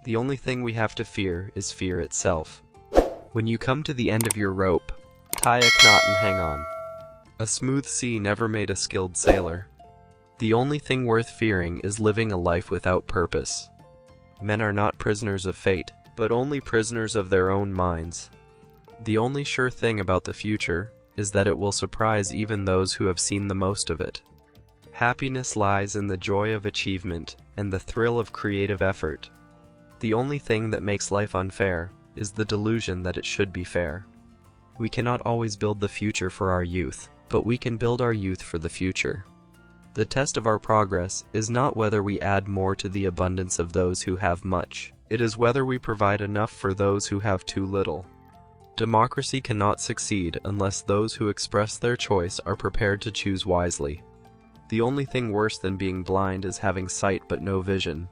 The only thing we have to fear is fear itself. When you come to the end of your rope, tie a knot and hang on. A smooth sea never made a skilled sailor. The only thing worth fearing is living a life without purpose. Men are not prisoners of fate, but only prisoners of their own minds. The only sure thing about the future is that it will surprise even those who have seen the most of it. Happiness lies in the joy of achievement and the thrill of creative effort. The only thing that makes life unfair is the delusion that it should be fair. We cannot always build the future for our youth, but we can build our youth for the future. The test of our progress is not whether we add more to the abundance of those who have much. It is whether we provide enough for those who have too little. Democracy cannot succeed unless those who express their choice are prepared to choose wisely. The only thing worse than being blind is having sight but no vision.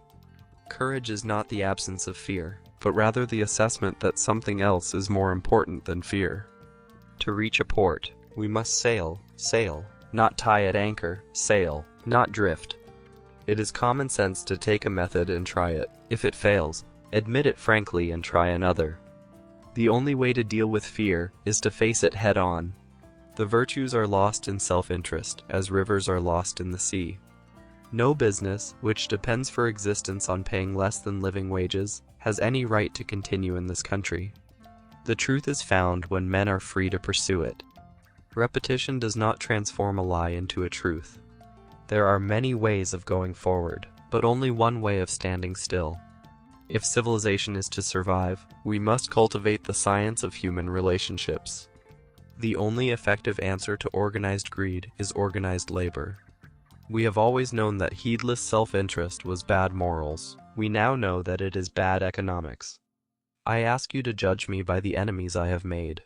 Courage is not the absence of fear, but rather the assessment that something else is more important than fear. To reach a port, we must sail, not tie at anchor, sail, not drift. It is common sense to take a method and try it. If it fails, admit it frankly and try another. The only way to deal with fear is to face it head on. The virtues are lost in self-interest, as rivers are lost in the sea. No business, which depends for existence on paying less than living wages, has any right to continue in this country. The truth is found when men are free to pursue it. Repetition does not transform a lie into a truth. There are many ways of going forward, but only one way of standing still. If civilization is to survive, we must cultivate the science of human relationships. The only effective answer to organized greed is organized labor. We have always known that heedless self-interest was bad morals. We now know that it is bad economics. I ask you to judge me by the enemies I have made.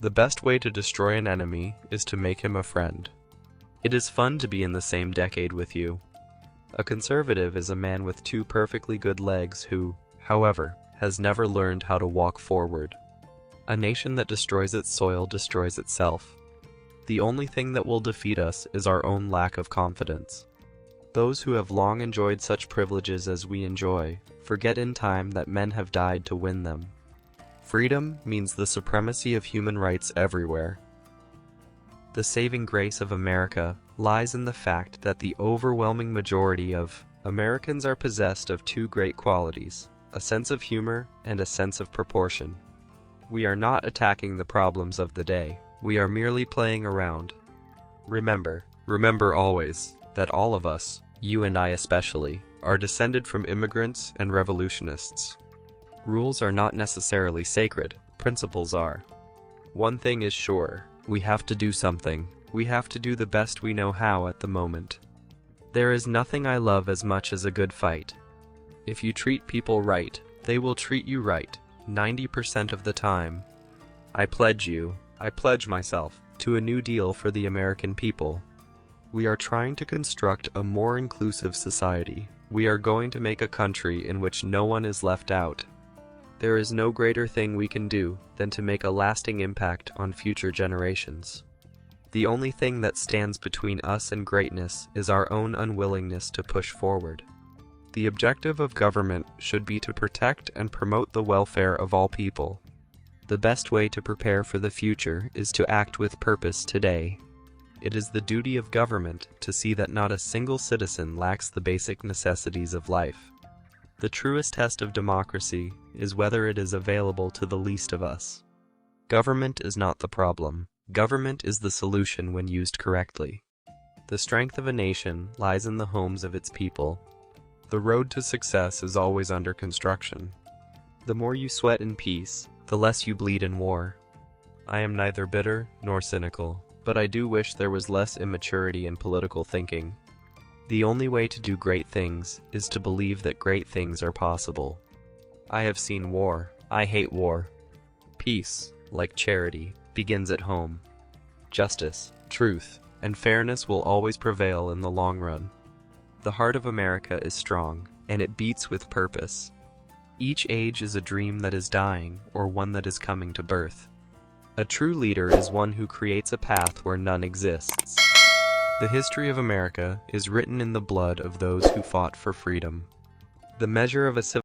The best way to destroy an enemy is to make him a friend. It is fun to be in the same decade with you. A conservative is a man with two perfectly good legs who, however, has never learned how to walk forward. A nation that destroys its soil destroys itself. The only thing that will defeat us is our own lack of confidence. Those who have long enjoyed such privileges as we enjoy forget in time that men have died to win them. Freedom means the supremacy of human rights everywhere. The saving grace of America lies in the fact that the overwhelming majority of Americans are possessed of two great qualities, a sense of humor and a sense of proportion. We are not attacking the problems of the day. We are merely playing around. Remember always, that all of us, you and I especially, are descended from immigrants and revolutionists. Rules are not necessarily sacred, principles are. One thing is sure, we have to do something. We have to do the best we know how at the moment. There is nothing I love as much as a good fight. If you treat people right, they will treat you right, 90% of the time. I pledge myself, to a new deal for the American people. We are trying to construct a more inclusive society. We are going to make a country in which no one is left out. There is no greater thing we can do than to make a lasting impact on future generations. The only thing that stands between us and greatness is our own unwillingness to push forward. The objective of government should be to protect and promote the welfare of all people. The best way to prepare for the future is to act with purpose today. It is the duty of government to see that not a single citizen lacks the basic necessities of life. The truest test of democracy is whether it is available to the least of us. Government is not the problem. Government is the solution when used correctly. The strength of a nation lies in the homes of its people. The road to success is always under construction. The more you sweat in peace, the less you bleed in war. I am neither bitter nor cynical, but I do wish there was less immaturity in political thinking. The only way to do great things is to believe that great things are possible. I have seen war. I hate war. Peace, like charity, begins at home. Justice, truth, and fairness will always prevail in the long run. The heart of America is strong, and it beats with purpose. Each age is a dream that is dying, or one that is coming to birth. A true leader is one who creates a path where none exists. The history of America is written in the blood of those who fought for freedom. The measure of a